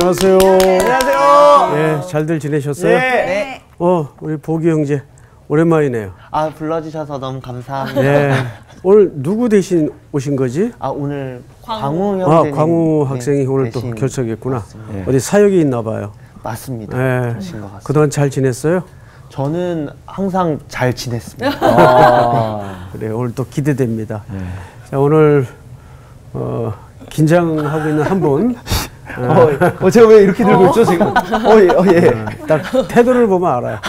안녕하세요. 안녕하세요. 예, 잘들 지내셨어요? 네. 우리 보기 형제 오랜만이네요. 아, 불러주셔서 너무 감사합니다. 예. 오늘 누구 대신 오신 거지? 아, 오늘 광우 형제님. 광우 학생이 오늘 또 결석했구나. 어디 사역이 있나 봐요. 맞습니다. 예. 그러신 것 같습니다. 그동안 잘 지냈어요? 저는 항상 잘 지냈습니다. 그래, 오늘 또 기대됩니다. 자, 오늘 긴장하고 있는 한 분. 제가 왜 이렇게 들고 있죠, 지금? 예. 딱 태도를 보면 알아요.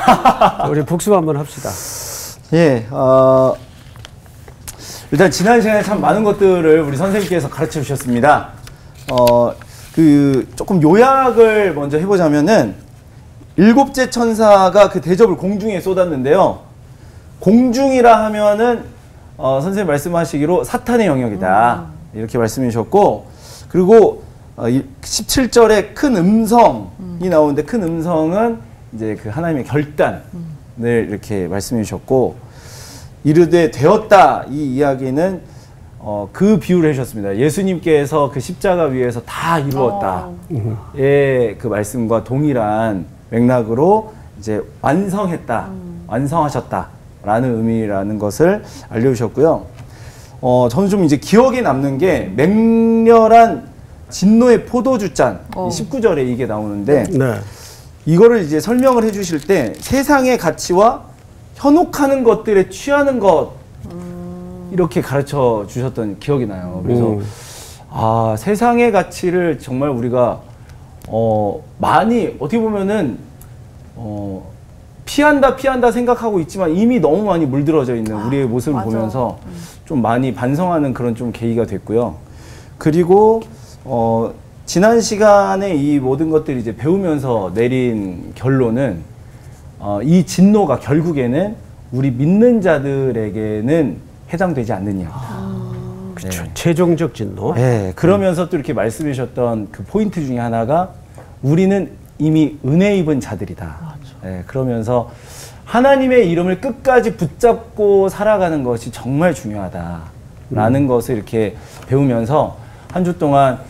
우리 복습 한번 합시다. 예, 일단 지난 시간에 참 많은 것들을 우리 선생님께서 가르쳐 주셨습니다. 조금 요약을 먼저 해보자면은, 일곱째 천사가 그 대접을 공중에 쏟았는데요. 공중이라 하면은, 선생님 말씀하시기로 사탄의 영역이다. 이렇게 말씀해 주셨고, 그리고 17절에 큰 음성이 나오는데, 큰 음성은 이제 그 하나님의 결단을 이렇게 말씀해 주셨고, 이르되 되었다, 이 이야기는 그 비유를 해주셨습니다. 예수님께서 그 십자가 위에서 다 이루었다. 의 그 말씀과 동일한 맥락으로 이제 완성했다, 완성하셨다라는 의미라는 것을 알려주셨고요. 저는 좀 이제 기억에 남는 게 맹렬한 진노의 포도주잔, 19절에 이게 나오는데, 이거를 이제 설명을 해주실 때 세상의 가치와 현혹하는 것들에 취하는 것, 이렇게 가르쳐 주셨던 기억이 나요. 그래서 세상의 가치를 정말 우리가 많이 어떻게 보면은 피한다 생각하고 있지만 이미 너무 많이 물들어져 있는 우리의 모습을 보면서 좀 많이 반성하는 그런 좀 계기가 됐고요. 그리고 지난 시간에 이 모든 것들이 이제 배우면서 내린 결론은 이 진노가 결국에는 우리 믿는 자들에게는 해당되지 않는 이야기다. 그렇죠. 최종적 진노. 네. 그러면서 또 이렇게 말씀해 주셨던 그 포인트 중에 하나가 우리는 이미 은혜 입은 자들이다. 네. 그러면서 하나님의 이름을 끝까지 붙잡고 살아가는 것이 정말 중요하다라는 것을 이렇게 배우면서 한 주 동안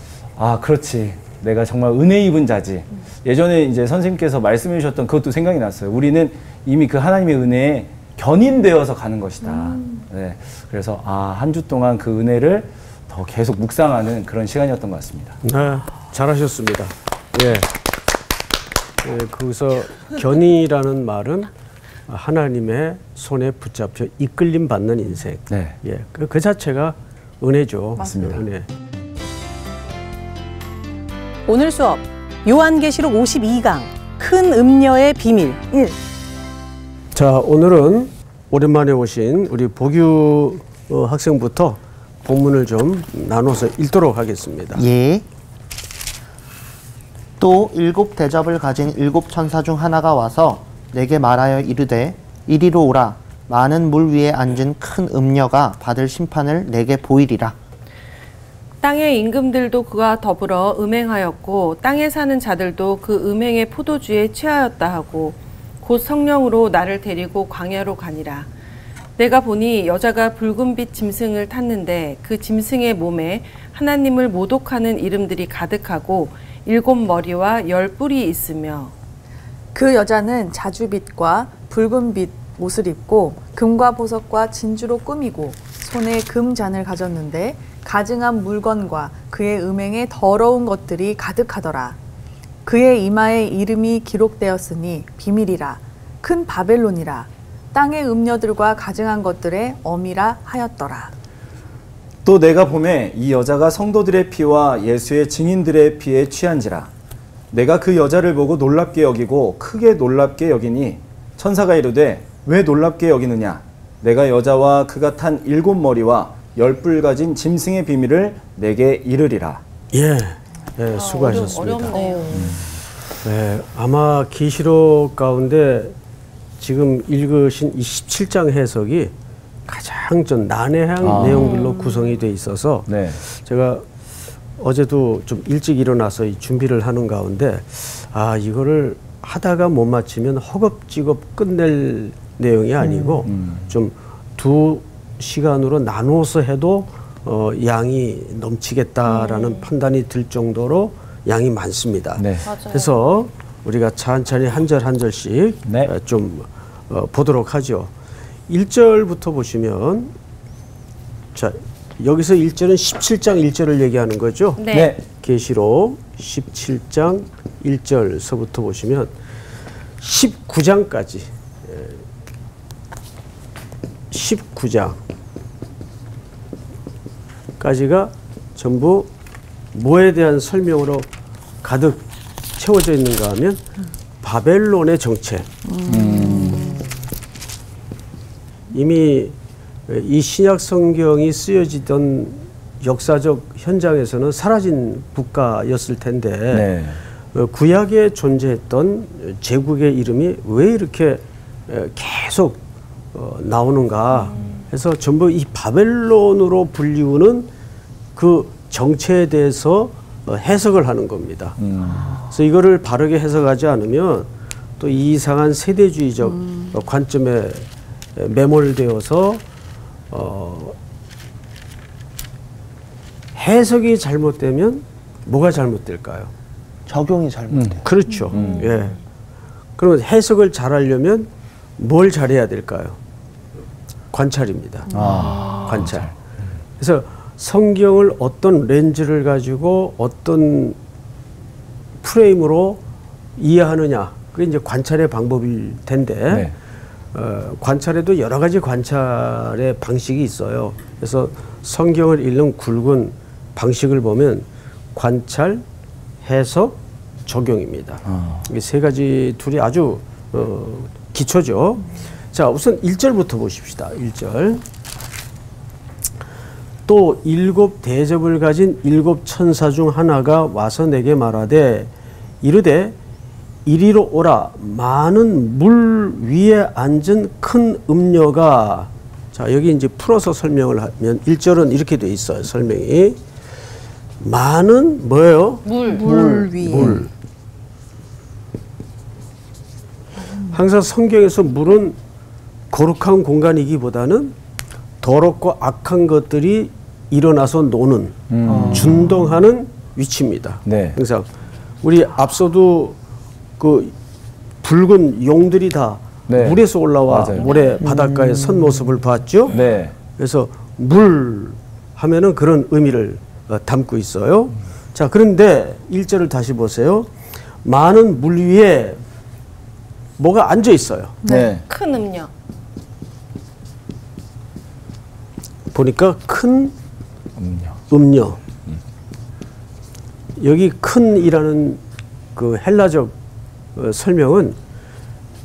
그렇지. 내가 정말 은혜 입은 자지. 예전에 이제 선생님께서 말씀해 주셨던 그것도 생각이 났어요. 우리는 이미 그 하나님의 은혜에 견인되어서 가는 것이다. 네. 그래서 한 주 동안 그 은혜를 더 계속 묵상하는 그런 시간이었던 것 같습니다. 네, 잘하셨습니다. 예. 거기서 견이라는 말은 하나님의 손에 붙잡혀 이끌림 받는 인생. 네. 예. 그 자체가 은혜죠. 맞습니다. 은혜. 오늘 수업 요한계시록 52강 큰 음녀의 비밀 1. 자, 오늘은 오랜만에 오신 우리 보규 학생부터 본문을 좀 나눠서 읽도록 하겠습니다. 예. 또 일곱 대접을 가진 일곱 천사 중 하나가 와서 내게 말하여 이르되 이리로 오라. 많은 물 위에 앉은 큰 음녀가 받을 심판을 내게 보이리라. 땅의 임금들도 그와 더불어 음행하였고 땅에 사는 자들도 그 음행의 포도주에 취하였다 하고 곧 성령으로 나를 데리고 광야로 가니라. 내가 보니 여자가 붉은빛 짐승을 탔는데 그 짐승의 몸에 하나님을 모독하는 이름들이 가득하고 7 머리와 10 뿔이 있으며 그 여자는 자주빛과 붉은빛 옷을 입고 금과 보석과 진주로 꾸미고 손에 금잔을 가졌는데 가증한 물건과 그의 음행에 더러운 것들이 가득하더라. 그의 이마에 이름이 기록되었으니 비밀이라 큰 바벨론이라 땅의 음녀들과 가증한 것들의 어미라 하였더라. 또 내가 보매 이 여자가 성도들의 피와 예수의 증인들의 피에 취한지라. 내가 그 여자를 보고 놀랍게 여기고 크게 놀랍게 여기니 천사가 이르되 왜 놀랍게 여기느냐. 내가 여자와 그가 탄 7 머리와 10 뿔 가진 짐승의 비밀을 내게 이르리라. 예, 수고하셨습니다. 어렵네요. 네, 아마 계시록 가운데 지금 읽으신 이 17장 해석이 가장 좀 난해한 내용들로 구성이 돼 있어서 제가 어제도 좀 일찍 일어나서 이 준비를 하는 가운데 이거를 하다가 못 마치면 허겁지겁 끝낼 내용이 아니고 좀 두 시간으로 나눠서 해도 양이 넘치겠다라는 판단이 들 정도로 양이 많습니다. 네. 맞아요. 그래서 우리가 천천히 한 절 한 절씩 네. 좀 보도록 하죠. 1절부터 보시면 자 여기서 1절은 17장 1절을 얘기하는 거죠. 네. 네. 계시록 17장 1절서부터 보시면 19장까지 19장까지가 전부 뭐에 대한 설명으로 가득 채워져 있는가 하면 바벨론의 정체. 이미 이 신약 성경이 쓰여지던 역사적 현장에서는 사라진 국가였을 텐데 구약에 존재했던 제국의 이름이 왜 이렇게 계속 나오는가 해서 전부 이 바벨론으로 불리우는 그 정체에 대해서 해석을 하는 겁니다. 그래서 이거를 바르게 해석하지 않으면 또 이상한 세대주의적 관점에 매몰되어서 해석이 잘못되면 뭐가 잘못될까요? 적용이 잘못돼요. 그렇죠. 예. 그러면 해석을 잘하려면 뭘 잘해야 될까요? 관찰입니다. 관찰. 그래서 성경을 어떤 렌즈를 가지고 어떤 프레임으로 이해하느냐, 그게 이제 관찰의 방법일 텐데, 관찰에도 여러 가지 관찰의 방식이 있어요. 그래서 성경을 읽는 굵은 방식을 보면 관찰, 해석, 적용입니다. 이 세 가지 둘이 아주 기초죠. 자, 우선 1절부터 보십시다. 1절. 또 7 대접을 가진 7 천사 중 하나가 와서 내게 말하되 이르되 이리로 오라. 많은 물 위에 앉은 큰 음녀가, 자 여기 이제 풀어서 설명을 하면 1절은 이렇게 돼 있어요. 설명이 많은 뭐예요? 물 위에. 물. 항상 성경에서 물은 거룩한 공간이기보다는 더럽고 악한 것들이 일어나서 노는 준동하는 위치입니다. 네. 항상 우리 앞서도 그 붉은 용들이 다 물에서 올라와 모래 바닷가에 선 모습을 봤죠. 네. 그래서 물 하면은 그런 의미를 담고 있어요. 자, 그런데 1절을 다시 보세요. 많은 물 위에 뭐가 앉아 있어요. 네. 큰 음료. 보니까 큰 음료. 여기 큰이라는 그 헬라적 설명은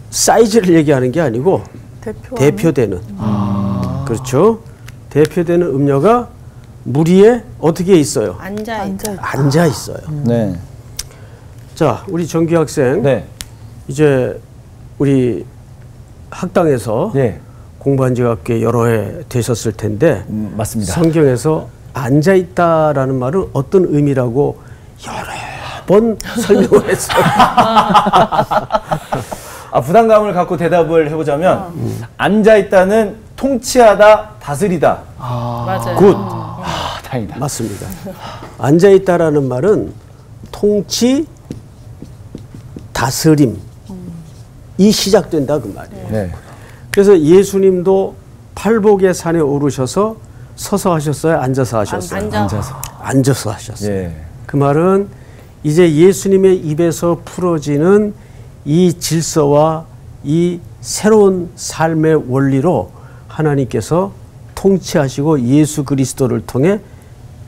사이즈를 얘기하는 게 아니고 대표되는. 그렇죠. 대표되는 음료가 물 위에 어떻게 있어요? 앉아 있어요. 네. 자, 우리 정규 학생. 네. 이제 우리 학당에서 공부한 지가 꽤 여러 해 되셨을 텐데 맞습니다. 성경에서 앉아 있다라는 말은 어떤 의미라고 여러 번 설명을 했어요. 부담감을 갖고 대답을 해보자면 앉아 있다는 통치하다, 다스리다. 맞아요. 굿. 다행이다. 맞습니다. 앉아 있다라는 말은 통치, 다스림 이 시작된다 그 말이에요. 네. 그래서 예수님도 팔복의 산에 오르셔서 서서 하셨어요? 앉아서 하셨어요? 앉아서 하셨어요. 예. 그 말은 이제 예수님의 입에서 풀어지는 이 질서와 이 새로운 삶의 원리로 하나님께서 통치하시고 예수 그리스도를 통해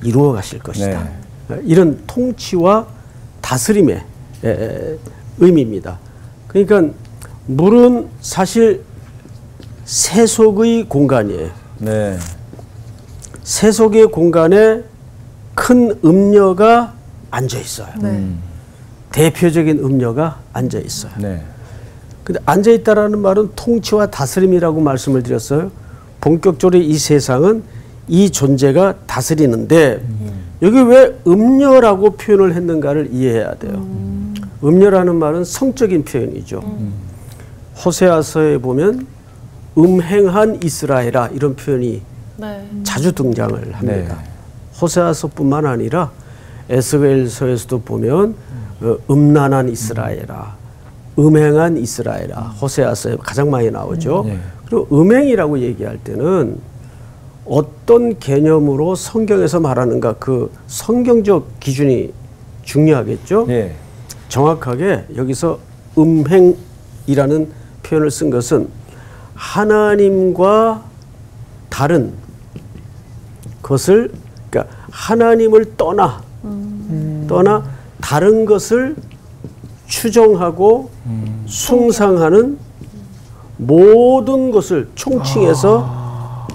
이루어 가실 것이다. 이런 통치와 다스림의 의미입니다. 그러니까 물은 사실 세속의 공간이에요. 네. 세속의 공간에 큰 음녀가 앉아 있어요. 대표적인 음녀가 앉아 있어요. 근데 앉아 있다라는 말은 통치와 다스림이라고 말씀을 드렸어요. 본격적으로 이 세상은 이 존재가 다스리는데 여기 왜 음녀라고 표현을 했는가를 이해해야 돼요. 음녀라는 말은 성적인 표현이죠. 호세아서에 보면 음행한 이스라엘아 이런 표현이 자주 등장을 합니다. 호세아서뿐만 아니라 에스겔서에서도 보면 음란한 이스라엘아, 음행한 이스라엘아, 호세아서에 가장 많이 나오죠. 그리고 음행이라고 얘기할 때는 어떤 개념으로 성경에서 말하는가, 그 성경적 기준이 중요하겠죠. 정확하게 여기서 음행이라는 표현을 쓴 것은 하나님과 다른 것을, 그러니까 하나님을 떠나 다른 것을 추종하고 숭상하는 모든 것을 총칭해서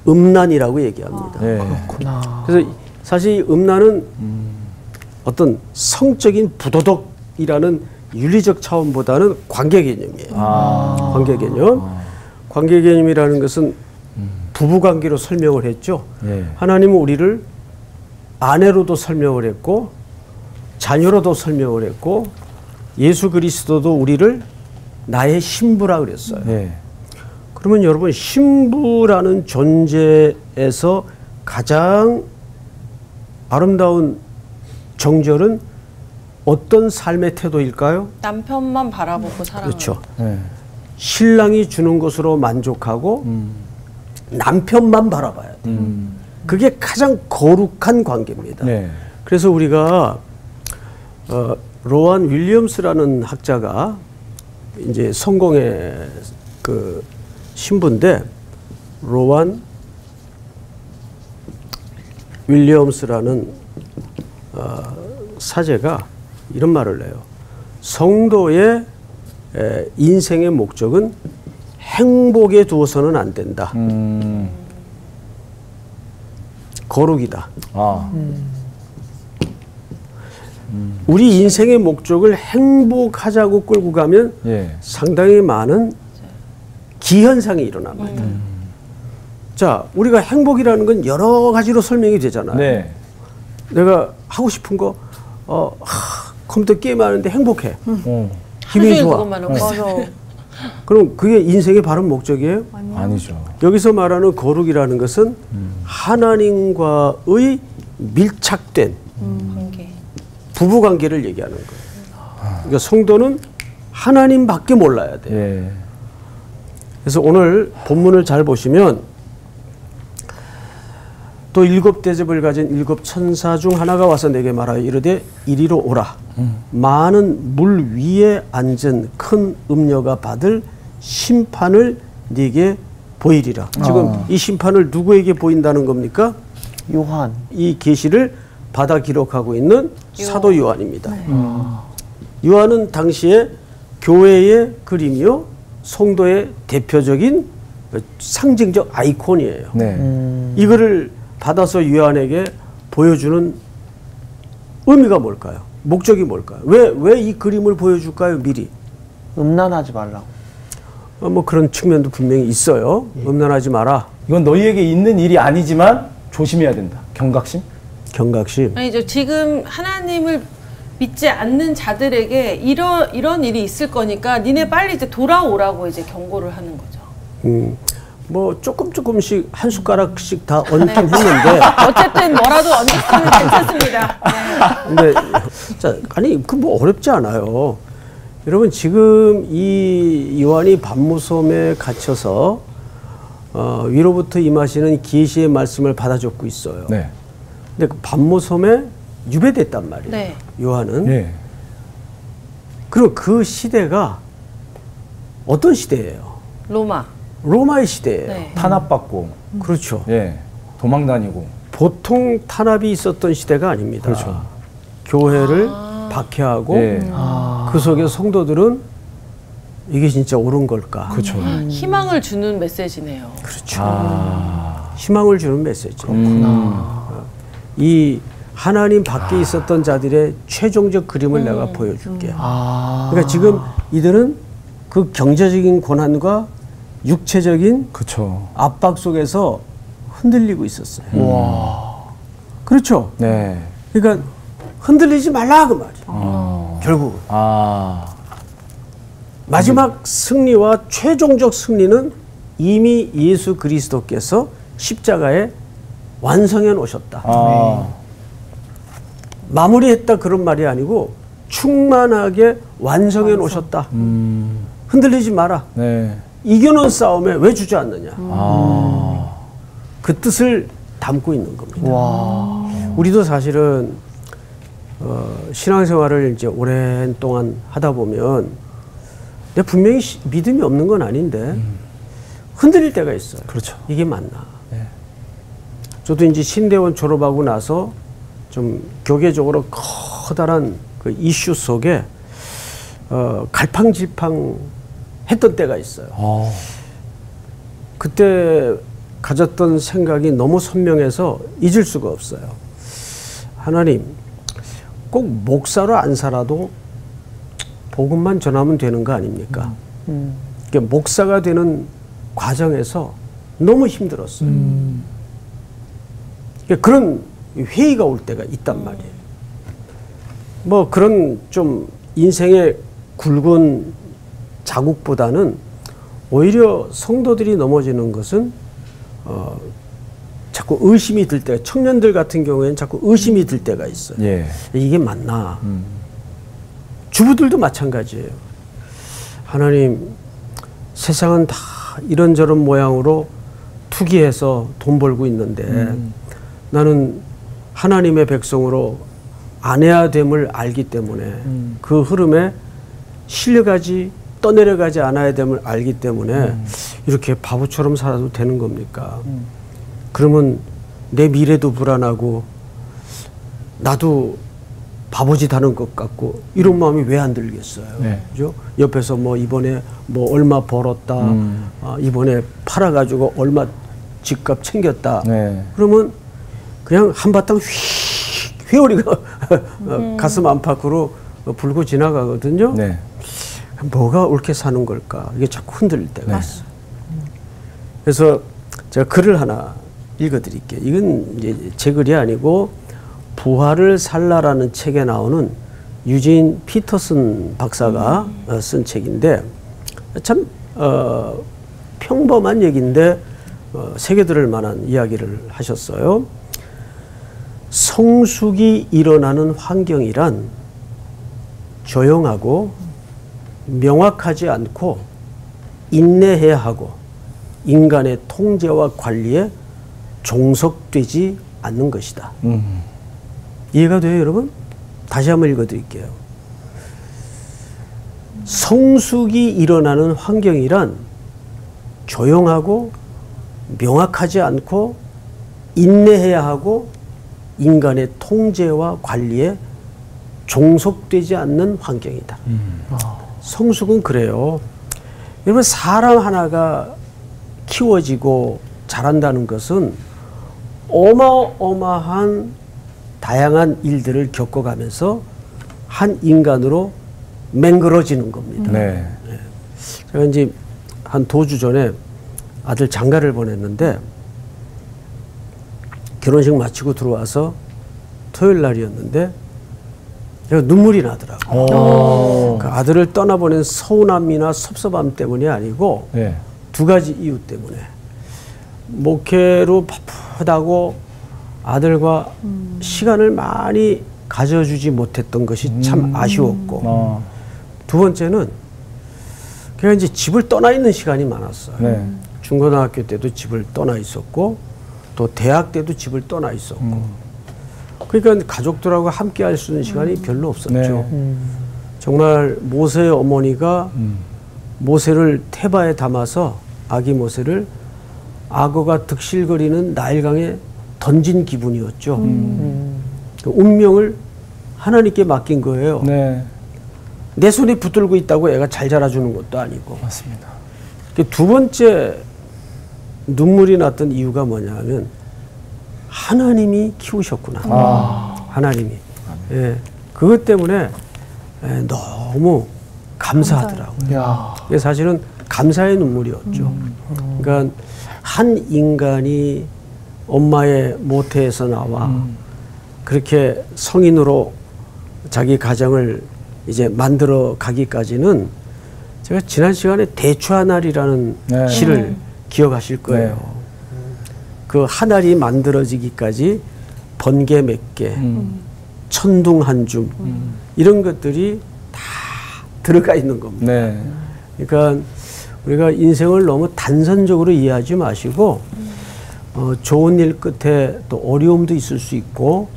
음란이라고 얘기합니다. 그렇구나. 그래서 사실 음란은 어떤 성적인 부도덕이라는 윤리적 차원보다는 관계 개념이에요. 관계 개념. 관계 개념이라는 것은 부부 관계로 설명을 했죠. 하나님은 우리를 아내로도 설명을 했고 자녀로도 설명을 했고 예수 그리스도도 우리를 나의 신부라 그랬어요. 그러면 여러분, 신부라는 존재에서 가장 아름다운 정절은 어떤 삶의 태도일까요? 남편만 바라보고 살아가는. 그렇죠. 신랑이 주는 것으로 만족하고 남편만 바라봐야 돼요. 그게 가장 거룩한 관계입니다. 그래서 우리가 로안 윌리엄스라는 학자가 이제 성공의 그 신부인데, 로안 윌리엄스라는 사제가 이런 말을 해요. 성도의 인생의 목적은 행복에 두어서는 안 된다. 거룩이다. 우리 인생의 목적을 행복하자고 끌고 가면 상당히 많은 기현상이 일어납니다. 자, 우리가 행복이라는 건 여러 가지로 설명이 되잖아요. 내가 하고 싶은 거 컴퓨터 게임하는데 행복해. 기분이 좋아. 그럼 그게 인생의 바른 목적이에요? 아니죠. 여기서 말하는 거룩이라는 것은 하나님과의 밀착된 부부 관계를 얘기하는 거예요. 그러니까 성도는 하나님밖에 몰라야 돼요. 그래서 오늘 본문을 잘 보시면 또 7 대접을 가진 7 천사 중 하나가 와서 내게 말하여 이르되 이리로 오라. 많은 물 위에 앉은 큰 음녀가 받을 심판을 네게 보이리라. 지금 이 심판을 누구에게 보인다는 겁니까? 요한. 이 계시를 받아 기록하고 있는 사도 요한입니다. 요한은 당시에 교회의 그림이요, 성도의 대표적인 상징적 아이콘이에요. 이거를 받아서 요한에게 보여주는 의미가 뭘까요? 목적이 뭘까요? 왜 이 그림을 보여줄까요? 미리 음란하지 말라고. 뭐 그런 측면도 분명히 있어요. 음란하지 마라. 이건 너희에게 있는 일이 아니지만 조심해야 된다. 경각심? 경각심. 아니죠. 지금 하나님을 믿지 않는 자들에게 이런 일이 있을 거니까 니네 빨리 이제 돌아오라고 이제 경고를 하는 거죠. 뭐 조금씩 한 숟가락씩 다 얹긴 했는데 어쨌든 뭐라도 얹었으면 괜찮습니다. 근데 자, 아니 그 뭐 어렵지 않아요. 여러분, 지금 이 요한이 밤무섬에 갇혀서 위로부터 임하시는 계시의 말씀을 받아 적고 있어요. 근데 그 밤무섬에 유배됐단 말이에요. 요한은. 그리고 그 시대가 어떤 시대예요? 로마의 시대예요. 탄압받고. 그렇죠. 도망다니고. 보통 탄압이 있었던 시대가 아닙니다. 그렇죠. 교회를 박해하고 그 속에 성도들은 이게 진짜 옳은 걸까? 그렇죠. 희망을 주는 메시지네요. 그렇죠. 희망을 주는 메시지. 이 하나님 밖에 있었던 자들의 최종적 그림을 내가 보여줄게. 그러니까 지금 이들은 그 경제적인 고난과 육체적인 압박 속에서 흔들리고 있었어요. 그렇죠. 그러니까 흔들리지 말라 그 말이에요. 결국 마지막 승리와 최종적 승리는 이미 예수 그리스도께서 십자가에 완성해 놓으셨다. 마무리했다 그런 말이 아니고 충만하게 완성해 놓으셨다. 흔들리지 마라. 네. 이겨놓은 싸움에 왜 주저앉느냐. 그 뜻을 담고 있는 겁니다. 와. 우리도 사실은 신앙생활을 이제 오랜 동안 하다 보면 내가 분명히 믿음이 없는 건 아닌데 흔들릴 때가 있어요. 그렇죠. 이게 맞나. 네. 저도 이제 신대원 졸업하고 나서 좀 교계적으로 커다란 그 이슈 속에 갈팡질팡 했던 때가 있어요. 그때 가졌던 생각이 너무 선명해서 잊을 수가 없어요. 하나님, 꼭 목사로 안 살아도 복음만 전하면 되는 거 아닙니까? 그러니까 목사가 되는 과정에서 너무 힘들었어요. 그러니까 그런 회의가 올 때가 있단 말이에요. 뭐 그런 좀 인생의 굵은 자국보다는 오히려 성도들이 넘어지는 것은 자꾸 의심이 들 때가, 청년들 같은 경우에는 자꾸 의심이 들 때가 있어요. 예. 이게 맞나? 주부들도 마찬가지예요. 하나님, 세상은 다 이런저런 모양으로 투기해서 돈 벌고 있는데 나는 하나님의 백성으로 안 해야 됨을 알기 때문에 그 흐름에 실려가지 떠내려가지 않아야 됨을 알기 때문에 이렇게 바보처럼 살아도 되는 겁니까? 그러면 내 미래도 불안하고 나도 바보짓 하는 것 같고 이런 마음이 왜 안 들겠어요? 네. 그죠? 옆에서 뭐 이번에 뭐 얼마 벌었다, 이번에 팔아가지고 얼마 집값 챙겼다. 네. 그러면 그냥 한바탕 회오리가 가슴 안팎으로 불고 지나가거든요. 네. 뭐가 옳게 사는 걸까? 이게 자꾸 흔들릴 때가 있어요. 그래서 제가 글을 하나 읽어드릴게요. 이건 이제 제 글이 아니고 부활을 살라라는 책에 나오는 유진 피터슨 박사가 쓴 책인데 참 평범한 얘기인데 새겨들을 만한 이야기를 하셨어요. 성숙이 일어나는 환경이란 조용하고 명확하지 않고 인내해야 하고 인간의 통제와 관리에 종속되지 않는 것이다. 이해가 돼요, 여러분? 다시 한번 읽어드릴게요. 성숙이 일어나는 환경이란 조용하고 명확하지 않고 인내해야 하고 인간의 통제와 관리에 종속되지 않는 환경이다. 성숙은 그래요. 여러분, 사람 하나가 키워지고 자란다는 것은 어마어마한 다양한 일들을 겪어가면서 한 인간으로 맹글어지는 겁니다. 네. 제가 이제 한 도주 전에 아들 장가를 보냈는데 결혼식 마치고 들어와서 토요일 날이었는데 제가 눈물이 나더라고요. 그 아들을 떠나보낸 서운함이나 섭섭함 때문이 아니고 네. 두 가지 이유 때문에 목회로 바쁘다고 아들과 시간을 많이 가져주지 못했던 것이 참 아쉬웠고 두 번째는 그냥 이제 집을 떠나 있는 시간이 많았어요. 네. 중고등학교 때도 집을 떠나 있었고 또 대학 때도 집을 떠나 있었고 그러니까 가족들하고 함께 할 수 있는 시간이 별로 없었죠. 네. 정말 모세의 어머니가 모세를 태바에 담아서 아기 모세를 악어가 득실거리는 나일강에 던진 기분이었죠. 그 운명을 하나님께 맡긴 거예요. 네. 내 손에 붙들고 있다고 애가 잘 자라주는 것도 아니고. 맞습니다. 두 번째 눈물이 났던 이유가 뭐냐면 하나님이 키우셨구나. 하나님이. 예, 그것 때문에 너무 감사하더라고요. 이게 사실은 감사의 눈물이었죠. 그러니까 한 인간이 엄마의 모태에서 나와 그렇게 성인으로 자기 가정을 이제 만들어 가기까지는 제가 지난 시간에 대추하날이라는 네. 시를 기억하실 거예요. 네. 그 한 알이 만들어지기까지 번개 몇 개, 천둥 한 줌 이런 것들이 다 들어가 있는 겁니다. 네. 그러니까 우리가 인생을 너무 단선적으로 이해하지 마시고 좋은 일 끝에 또 어려움도 있을 수 있고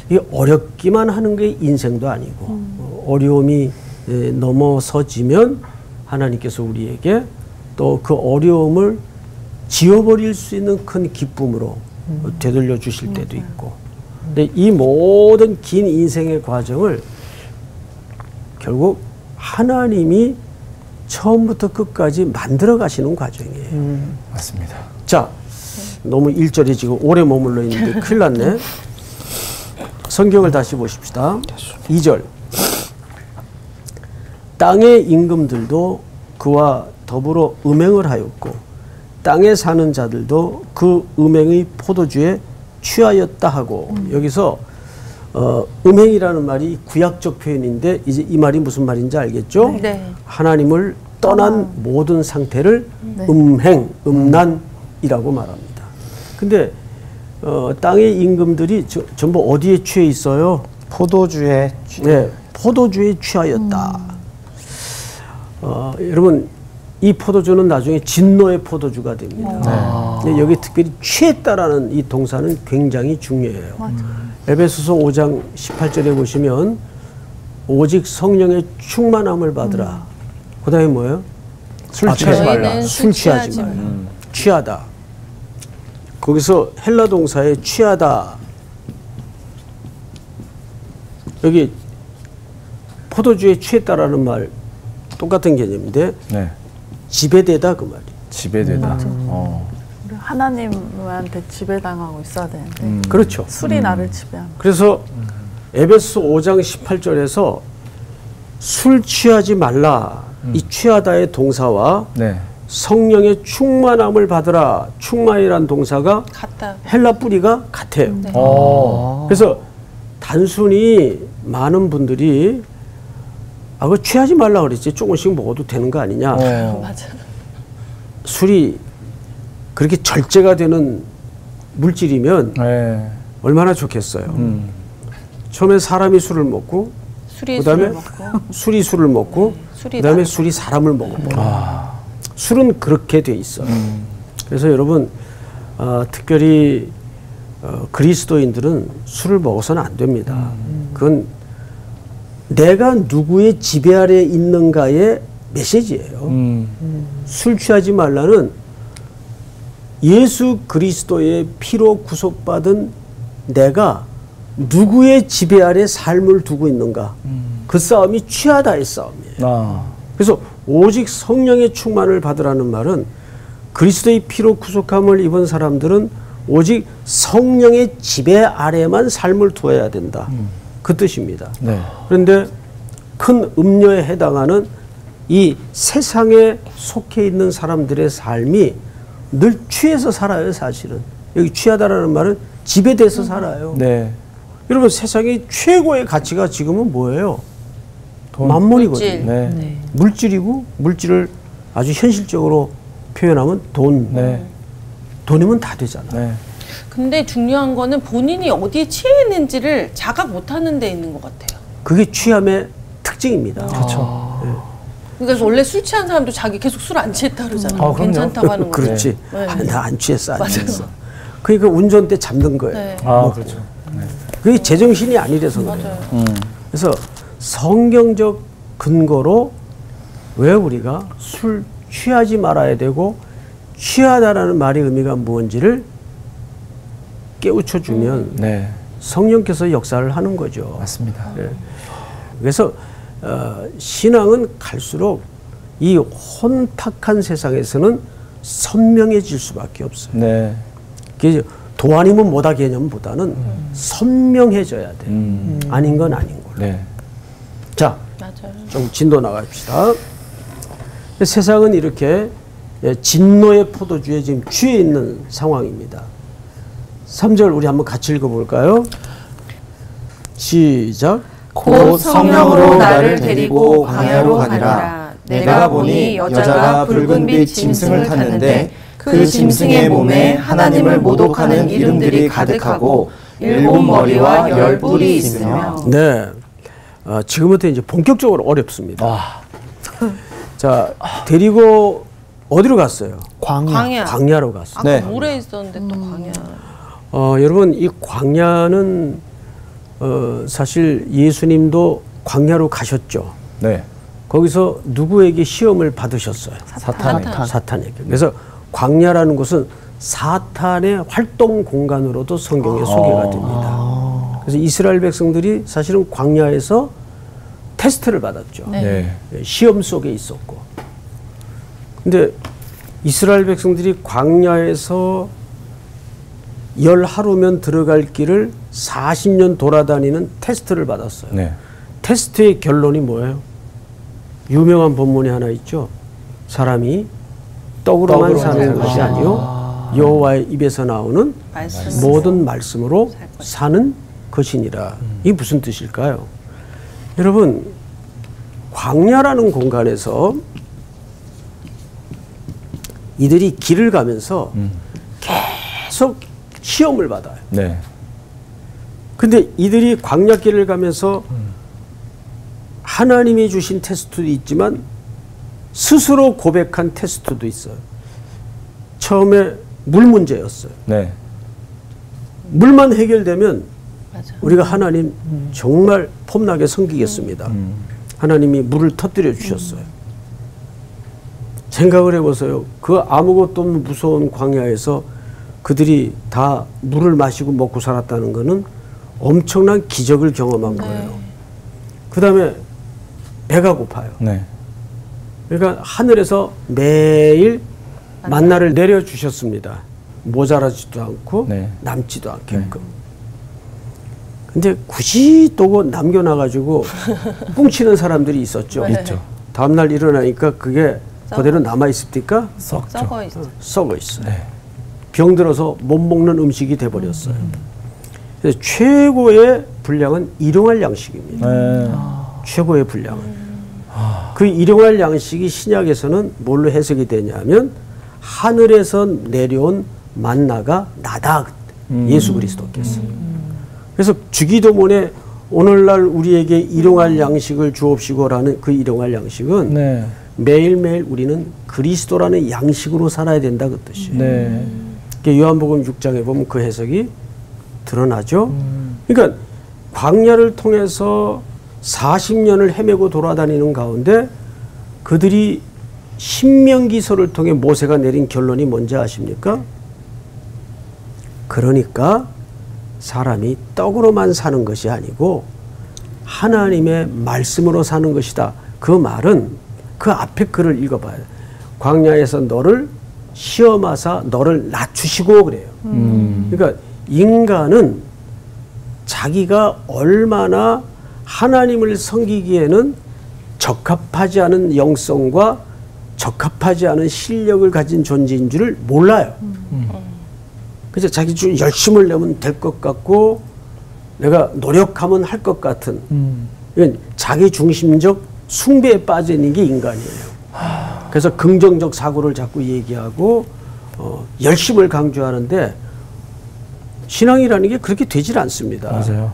이 어렵기만 하는 게 인생도 아니고 어려움이 넘어서지면 하나님께서 우리에게 또 그 어려움을 지워버릴 수 있는 큰 기쁨으로 되돌려 주실 때도 있고 근데 이 모든 긴 인생의 과정을 결국 하나님이 처음부터 끝까지 만들어 가시는 과정이에요. 맞습니다. 자, 너무 1절에 지금 오래 머물러 있는데 큰일 났네. 성경을 다시 보십시다. 2절. 땅의 임금들도 그와 더불어 음행을 하였고 땅에 사는 자들도 그 음행의 포도주에 취하였다 하고 여기서 음행이라는 말이 구약적 표현인데 이제 이 말이 무슨 말인지 알겠죠? 네. 하나님을 떠난 모든 상태를 네. 음란이라고 말합니다. 근데 땅의 임금들이 전부 어디에 취해 있어요? 포도주에 네, 포도주에 취하였다. 여러분 이 포도주는 나중에 진노의 포도주가 됩니다. 여기 특별히 취했다라는 이 동사는 굉장히 중요해요. 에베소서 5장 18절에 보시면 오직 성령의 충만함을 받으라. 그 다음에 뭐예요? 술 취하지 말라. 술 취하지 말라. 취하다. 거기서 헬라 동사에 취하다. 여기 포도주에 취했다라는 말 똑같은 개념인데 네. 지배되다 그 말이에요. 지배되다. 우리 하나님한테 지배당하고 있어야 되는데 그렇죠. 술이 나를 지배하는. 그래서 에베소 5장 18절에서 술 취하지 말라. 이 취하다의 동사와 네. 성령의 충만함을 받으라. 충만이란 동사가 같다. 헬라 뿌리가 같아요. 네. 그래서 단순히 많은 분들이 그 취하지 말라 그랬지 조금씩 먹어도 되는 거 아니냐. 맞아. 술이 그렇게 절제가 되는 물질이면 네. 얼마나 좋겠어요. 처음에 사람이 술을 먹고 술이 그다음에 술을 먹고 술이 술을 먹고 술이 그다음에 나를 술이 사람을 먹어버려요. 술은 그렇게 돼 있어요. 그래서 여러분 특별히 그리스도인들은 술을 먹어서는 안 됩니다. 그건 내가 누구의 지배 아래 있는가의 메시지예요. 술 취하지 말라는 예수 그리스도의 피로 구속받은 내가 누구의 지배 아래 삶을 두고 있는가. 그 싸움이 취하다의 싸움이에요. 그래서 오직 성령의 충만을 받으라는 말은 그리스도의 피로 구속함을 입은 사람들은 오직 성령의 지배 아래만 삶을 두어야 된다. 그 뜻입니다. 네. 그런데 큰 음료에 해당하는 이 세상에 속해 있는 사람들의 삶이 늘 취해서 살아요, 사실은. 여기 취하다라는 말은 지배돼서 살아요. 네. 여러분 세상의 최고의 가치가 지금은 뭐예요? 만물이거든요. 물질. 네. 물질이고 물질을 아주 현실적으로 표현하면 돈. 네. 돈이면 다 되잖아요. 네. 근데 중요한 거는 본인이 어디에 취해 있는지를 자각 못하는 데 있는 것 같아요. 그게 취함의 특징입니다. 그렇죠. 그러니까 원래 술 취한 사람도 자기 계속 술 안 취했다 그러잖아요. 그럼요. 괜찮다고 하는 거죠. 그렇지. 네. 나 안 취했어, 안 맞아요. 취했어. 그러니까 운전대 잡는 거예요. 네. 그렇죠. 그게 제정신이 아니라서 그래요. 맞아요. 그래서 성경적 근거로 왜 우리가 술 취하지 말아야 되고 취하다라는 말의 의미가 무엇인지를 깨우쳐 주면 네. 성령께서 역사를 하는 거죠. 맞습니다. 네. 그래서 신앙은 갈수록 이 혼탁한 세상에서는 선명해질 수밖에 없어요. 네. 그게 도 아니면 뭐다 개념보다는 선명해져야 돼요. 아닌 건 아닌 걸로. 네. 자, 맞아요. 좀 진도 나갑시다. 세상은 이렇게 진노의 포도주에 지금 취해 있는 상황입니다. 3절 우리 한번 같이 읽어볼까요? 시작. 곧 성령으로 나를 데리고 광야로 가니라. 내가 보니 여자가 붉은 빛 짐승을 탔는데 그 짐승의 몸에 하나님을 모독하는 이름들이 가득하고 일곱 머리와 열 뿔이 있으며. 네. 지금부터 이제 본격적으로 어렵습니다. 자, 데리고 어디로 갔어요? 광야. 광야로 갔어요. 아까 물에 있었는데 또 광야. 여러분, 이 광야는 사실 예수님도 광야로 가셨죠. 네. 거기서 누구에게 시험을 받으셨어요? 사탄에게. 그래서 광야라는 곳은 사탄의 활동 공간으로도 성경에 소개가 됩니다. 그래서 이스라엘 백성들이 사실은 광야에서 테스트를 받았죠. 네. 시험 속에 있었고. 근데 이스라엘 백성들이 광야에서 10하루면 들어갈 길을 40년 돌아다니는 테스트를 받았어요. 네. 테스트의 결론이 뭐예요? 유명한 본문이 하나 있죠. 사람이 떡으로만 사는 것이 아니요 여호와의 입에서 나오는 모든 말씀으로 사는 것이니라. 이게 무슨 뜻일까요? 여러분, 광야라는 공간에서 이들이 길을 가면서 계속 시험을 받아요. 네. 근데 이들이 광야길을 가면서 하나님이 주신 테스트도 있지만 스스로 고백한 테스트도 있어요. 처음에 물 문제였어요. 네. 물만 해결되면 우리가 하나님 정말 폼나게 섬기겠습니다. 하나님이 물을 터뜨려 주셨어요. 생각을 해보세요. 그 아무것도 없는 무서운 광야에서 그들이 다 물을 마시고 먹고 살았다는 것은 엄청난 기적을 경험한 거예요. 그 다음에 배가 고파요. 네. 그러니까 하늘에서 매일 만나를 내려주셨습니다. 모자라지도 않고 네. 남지도 않게끔. 근데 굳이 또 남겨놔가지고 뭉치는 사람들이 있었죠. 있죠. 다음날 일어나니까 그게 그대로 남아있습니까? 썩어 있어. 썩어 있어요. 네. 병들어서 못 먹는 음식이 돼버렸어요. 그래서 최고의 분량은 일용할 양식입니다. 네. 최고의 분량은. 그 일용할 양식이 신약에서는 뭘로 해석이 되냐면 하늘에서 내려온 만나가 나다. 예수 그리스도께서. 그래서 주기도문에 오늘날 우리에게 일용할 양식을 주옵시고라는 그 일용할 양식은 네. 매일매일 우리는 그리스도라는 양식으로 살아야 된다 그 뜻이에요. 네. 요한복음 6장에 보면 그 해석이 드러나죠. 그러니까 광야를 통해서 40년을 헤매고 돌아다니는 가운데 그들이 신명기서를 통해 모세가 내린 결론이 뭔지 아십니까? 그러니까 사람이 떡으로만 사는 것이 아니고 하나님의 말씀으로 사는 것이다. 그 말은 그 앞에 글을 읽어봐요. 광야에서 너를 시험하사 너를 낮추시고 그래요. 그러니까 인간은 자기가 얼마나 하나님을 섬기기에는 적합하지 않은 영성과 적합하지 않은 실력을 가진 존재인 줄을 몰라요. 그래서 자기 줄 열심을 내면 될 것 같고 내가 노력하면 할 것 같은 이건 자기 중심적 숭배에 빠져 있는 게 인간이에요. 그래서 긍정적 사고를 자꾸 얘기하고 열심을 강조하는데 신앙이라는 게 그렇게 되질 않습니다. 맞아요.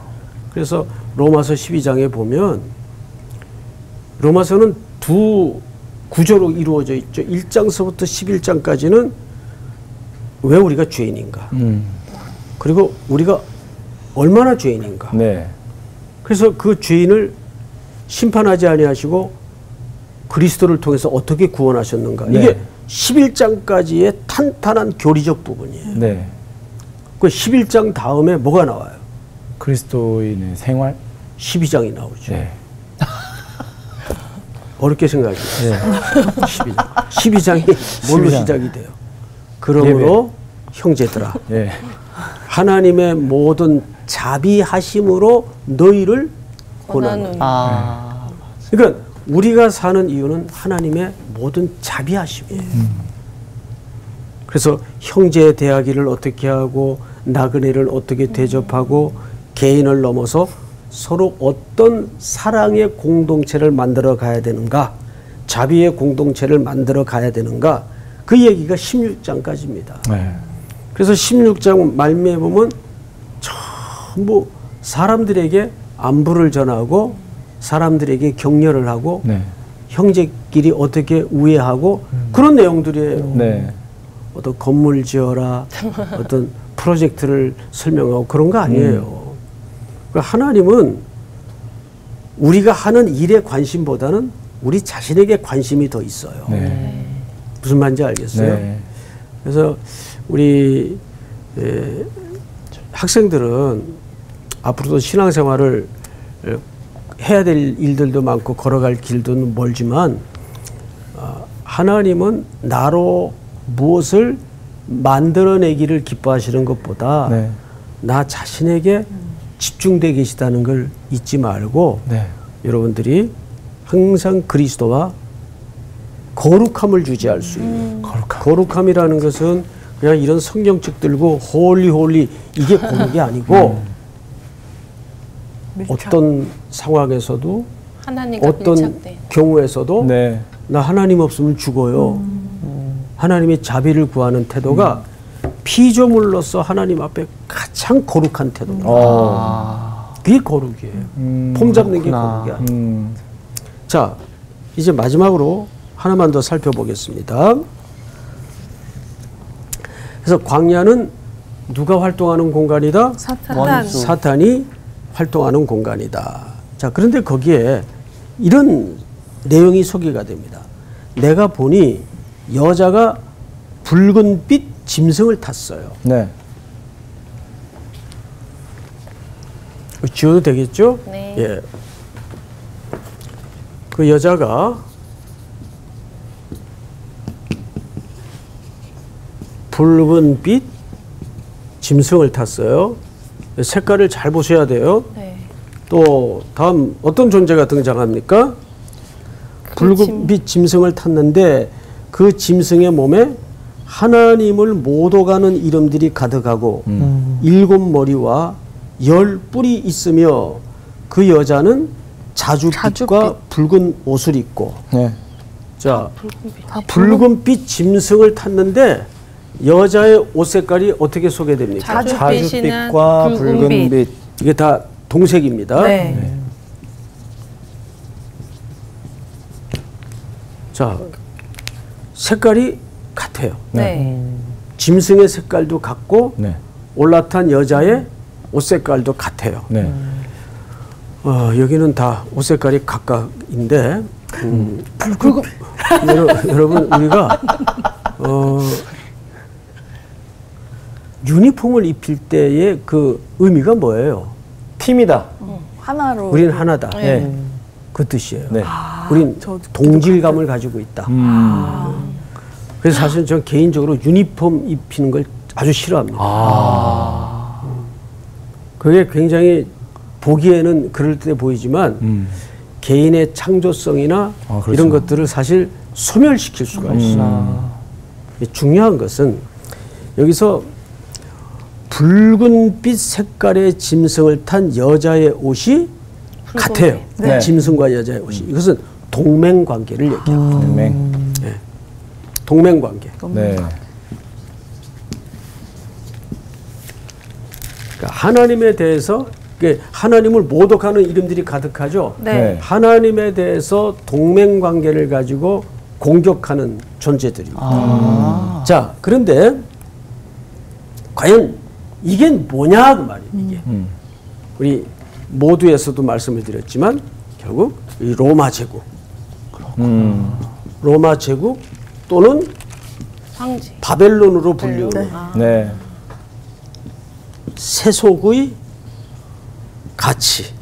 그래서 로마서 12장에 보면 로마서는 두 구조로 이루어져 있죠. 1장서부터 11장까지는 왜 우리가 죄인인가? 그리고 우리가 얼마나 죄인인가? 네. 그래서 그 죄인을 심판하지 아니하시고 그리스도를 통해서 어떻게 구원하셨는가? 네. 이게 11장까지의 탄탄한 교리적 부분이에요. 네. 그 11장 다음에 뭐가 나와요? 그리스도인의 생활? 12장이 나오죠. 네. 어렵게 생각해요. 네. 12장이 뭘로 12장. 시작이 돼요? 그러므로 형제들아 네. 하나님의 모든 자비하심으로 너희를 고난하노니. 그러니까 우리가 사는 이유는 하나님의 모든 자비하심이에요. 그래서 형제 대하기를 어떻게 하고 나그네를 어떻게 대접하고 개인을 넘어서 서로 어떤 사랑의 공동체를 만들어 가야 되는가, 자비의 공동체를 만들어 가야 되는가, 그 얘기가 16장까지입니다. 네. 그래서 16장 말미에 보면 전부 사람들에게 안부를 전하고 사람들에게 격려를 하고 네. 형제끼리 어떻게 우애하고 그런 내용들이에요. 네. 어떤 건물 지어라, 어떤 프로젝트를 설명하고 그런 거 아니에요. 그러니까 하나님은 우리가 하는 일에 관심보다는 우리 자신에게 관심이 더 있어요. 네. 무슨 말인지 알겠어요? 네. 그래서 우리 학생들은 앞으로도 신앙생활을 해야 될 일들도 많고 걸어갈 길도 멀지만 하나님은 나로 무엇을 만들어내기를 기뻐하시는 것보다 네. 나 자신에게 집중되어 계시다는 걸 잊지 말고 네. 여러분들이 항상 그리스도와 거룩함을 유지할 수 있는 거룩함이라는 것은 그냥 이런 성경책 들고 홀리 이게 거룩이 아니고 어떤 상황에서도 하나님과 어떤 밀착돼. 경우에서도 네. 나 하나님 없으면 죽어요. 하나님의 자비를 구하는 태도가 피조물로서 하나님 앞에 가장 거룩한 태도입니다. 그게 거룩이에요. 폼 잡는 게 거룩이 아니에요. 자, 이제 마지막으로 하나만 더 살펴보겠습니다. 그래서 광야는 누가 활동하는 공간이다? 사탄. 사탄이 활동하는 공간이다. 자, 그런데 거기에 이런 내용이 소개가 됩니다. 내가 보니 여자가 붉은빛 짐승을 탔어요. 네. 지어도 되겠죠? 네. 예. 그 여자가 붉은빛 짐승을 탔어요. 색깔을 잘 보셔야 돼요. 네. 또 다음 어떤 존재가 등장합니까? 붉은빛 짐승을 탔는데 그 짐승의 몸에 하나님을 못 오가는 이름들이 가득하고 7머리와 10뿔이 있으며 그 여자는 자줏빛과 붉은 옷을 입고 네. 자 붉은빛 짐승을 탔는데 여자의 옷 색깔이 어떻게 소개됩니까? 자줏빛과 붉은빛. 이게 다 동색입니다. 네. 자, 색깔이 같아요. 네. 짐승의 색깔도 같고 네. 올라탄 여자의 옷 색깔도 같아요. 네. 여기는 다 옷 색깔이 각각인데 여러분 우리가 유니폼을 입힐 때의 그 의미가 뭐예요? 팀이다. 하나로. 우린 하나다. 네. 그 뜻이에요. 네. 우린 동질감을 가지고 있다. 그래서 사실 저 개인적으로 유니폼 입히는 걸 아주 싫어합니다. 그게 굉장히 보기에는 그럴 때 보이지만 개인의 창조성이나 그렇죠. 이런 것들을 사실 소멸시킬 수가 있어요. 중요한 것은 여기서 붉은빛 색깔의 짐승을 탄 여자의 옷이 같아요. 네. 짐승과 여자의 옷이. 이것은 동맹관계를 얘기합니다. 동맹. 네. 동맹관계. 네. 그러니까 하나님에 대해서 하나님을 모독하는 이름들이 가득하죠. 네. 하나님에 대해서 동맹관계를 가지고 공격하는 존재들입니다. 자, 그런데 과연 이게 뭐냐 그 말이에요. 이게. 우리 모두에서도 말씀을 드렸지만 결국 이 로마 제국, 로마 제국 또는 황제. 바벨론으로 불리우는 네. 세속의 가치,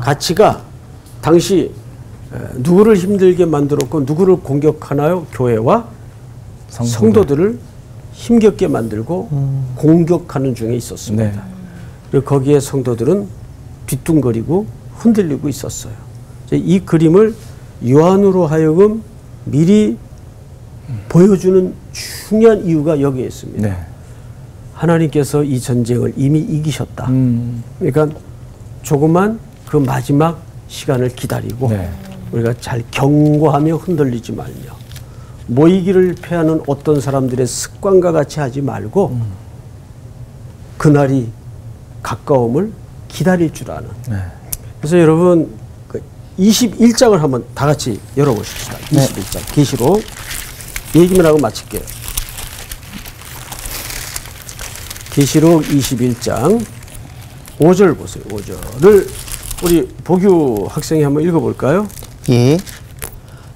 가치가 당시 누구를 힘들게 만들었고 누구를 공격하나요? 교회와 성도들을 힘겹게 만들고 공격하는 중에 있었습니다. 네. 그리고 거기에 성도들은 뒤뚱거리고 흔들리고 있었어요. 이 그림을 요한으로 하여금 미리 보여주는 중요한 이유가 여기에 있습니다. 네. 하나님께서 이 전쟁을 이미 이기셨다. 그러니까 조금만 그 마지막 시간을 기다리고 네. 우리가 잘 경고하며 흔들리지 말며 모이기를 패하는 어떤 사람들의 습관과 같이 하지 말고 그날이 가까움을 기다릴 줄 아는. 그래서 여러분 21장을 한번 다 같이 열어보십시다. 21장 계시록 얘기만 하고 마칠게요. 계시록 21장 5절 보세요. 5절을 우리 보규 학생이 한번 읽어볼까요? 예.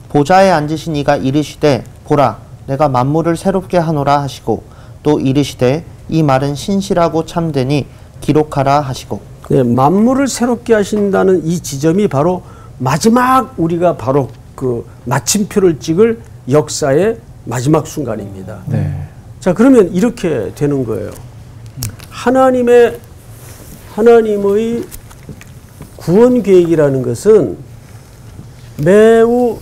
보좌에 앉으신 이가 이르시되 보라 내가 만물을 새롭게 하노라 하시고 또 이르시되 이 말은 신실하고 참되니 기록하라 하시고. 네, 만물을 새롭게 하신다는 이 지점이 바로 마지막 우리가 바로 그 마침표를 찍을 역사의 마지막 순간입니다. 네. 자, 그러면 이렇게 되는 거예요. 하나님의 구원 계획이라는 것은 매우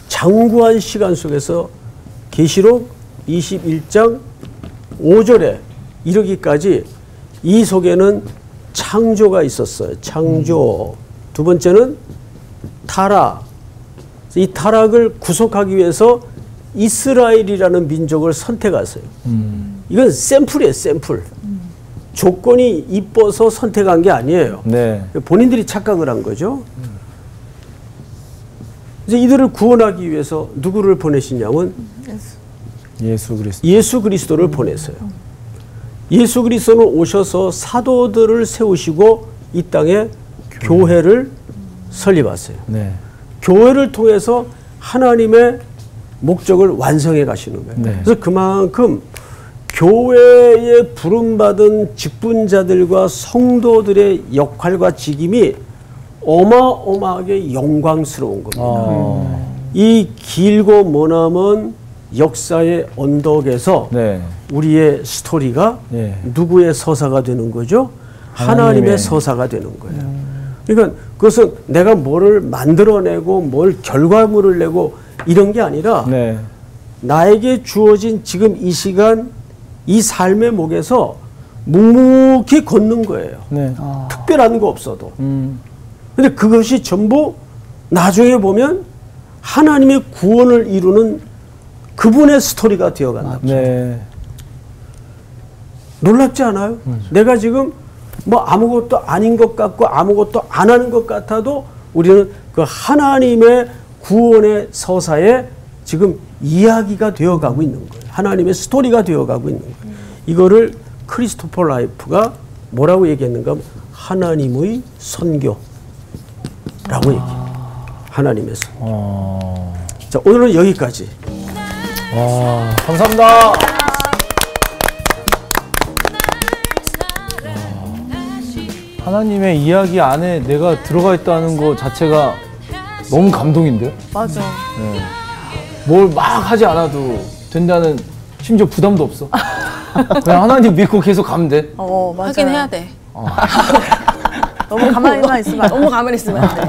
장구한 시간 속에서 계시록 21장 5절에 이르기까지 이 속에는 창조가 있었어요. 창조. 두 번째는 타락. 이 타락을 구속하기 위해서 이스라엘이라는 민족을 선택하세요. 이건 샘플이에요, 샘플. 조건이 이뻐서 선택한 게 아니에요. 네. 본인들이 착각을 한 거죠. 이제 이들을 구원하기 위해서 누구를 보내시냐면 예수 그리스도를 보내세요. 예수 그리스도는 오셔서 사도들을 세우시고 이 땅에 교회를 설립하세요. 네. 교회를 통해서 하나님의 목적을 완성해 가시는 거예요. 네. 그래서 그만큼 교회에 부름받은 직분자들과 성도들의 역할과 직임이 어마어마하게 영광스러운 겁니다. 이 길고 머나먼 역사의 언덕에서 네. 우리의 스토리가 네. 누구의 서사가 되는 거죠? 하나님의 서사가 되는 거예요. 그러니까 그것은 내가 뭐를 만들어내고 뭘 결과물을 내고 이런 게 아니라 네. 나에게 주어진 지금 이 시간 이 삶의 목에서 묵묵히 걷는 거예요. 네. 특별한 거 없어도. 근데 그것이 전부 나중에 보면 하나님의 구원을 이루는 그분의 스토리가 되어간다. 네. 놀랍지 않아요? 내가 지금 뭐 아무것도 아닌 것 같고 아무것도 안 하는 것 같아도 우리는 그 하나님의 구원의 서사에 지금 이야기가 되어가고 있는 거예요. 하나님의 스토리가 되어가고 있는 거예요. 이거를 크리스토퍼 라이프가 뭐라고 얘기했는가 하면 하나님의 선교라고 얘기해요. 하나님의 선교. 자, 오늘은 여기까지. 감사합니다. 하나님의 이야기 안에 내가 들어가 있다는 거 자체가 너무 감동인데요? 맞아. 네. 뭘 막 하지 않아도 된다는, 심지어 부담도 없어. 그냥 하나님 믿고 계속 가면 돼. 맞아. 하긴 해야 돼. 너무 가만히만 있으면 안 돼. 너무 가만히 있으면 안 돼.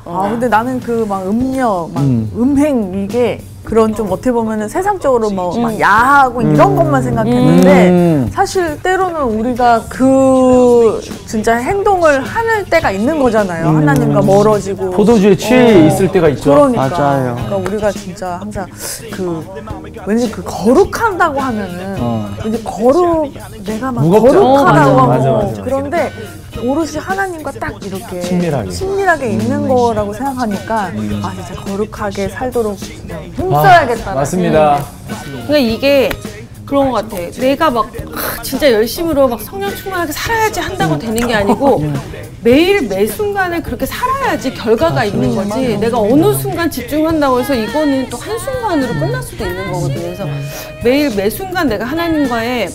근데 나는 그 막 음력, 막 음행 이게 그런 좀 어떻게 보면은 세상적으로 뭐 막 야하고 이런 것만 생각했는데 사실 때로는 우리가 그 진짜 행동을 하는 때가 있는 거잖아요. 하나님과 멀어지고 포도주에 취해 있을 때가 있죠. 그러니까. 맞아요. 그러니까 우리가 진짜 항상 그 왠지 그 거룩한다고 하면은 왠지 내가 막 무겁잖아. 거룩하다고 하고 맞아. 그런데 오롯이 하나님과 딱 이렇게 친밀하게 있는 거라고 생각하니까 진짜 거룩하게 살도록 진짜 힘써야겠다. 맞습니다. 그러니까 이게 그런 것 같아. 내가 막 진짜 열심으로 막 성령 충만하게 살아야지 한다고 되는 게 아니고 매일 매 순간에 그렇게 살아야지 결과가 있는 거지. 내가 어느 순간 집중한다고 해서 이거는 또 한순간으로 끝날 수도 있는 거거든요. 그래서 매일 매 순간 내가 하나님과의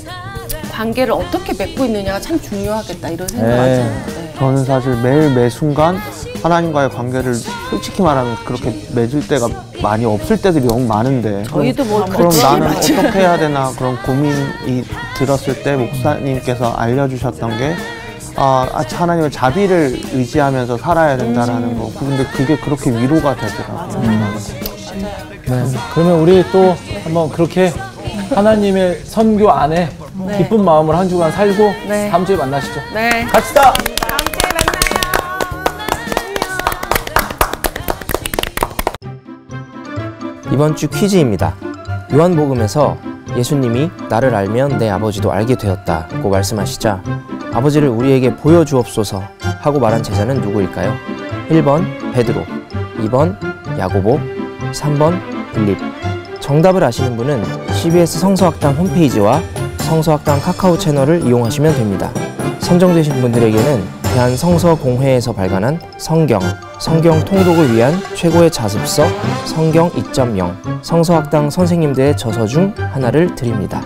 관계를 어떻게 맺고 있느냐가 참 중요하겠다 이런 생각이 들어요. 네. 저는 사실 매일 매 순간 하나님과의 관계를 솔직히 말하면 그렇게 맺을 때가 많이 없을 때들이 너무 많은데 저희도 뭐 그럼 그렇지, 나는 맞지. 어떻게 해야 되나 그런 고민이 들었을 때 목사님께서 알려주셨던 게 하나님의 자비를 의지하면서 살아야 된다라는 거. 근데 그게 그렇게 위로가 되더라고요. 네. 그러면 우리 또 한번 그렇게 하나님의 선교 안에 기쁜 마음으로 한 주간 살고 다음 주에 만나시죠. 네. 갑시다. 다음 주에 만나요. 이번 주 퀴즈입니다. 요한복음에서 예수님이 나를 알면 내 아버지도 알게 되었다고 말씀하시자 아버지를 우리에게 보여주옵소서 하고 말한 제자는 누구일까요? 1번 베드로, 2번 야고보, 3번 빌립. 정답을 아시는 분은 CBS 성서학당 홈페이지와 성서학당 카카오 채널을 이용하시면 됩니다. 선정되신 분들에게는 대한성서공회에서 발간한 성경 통독을 위한 최고의 자습서 성경 2.0 성서학당 선생님들의 저서 중 하나를 드립니다.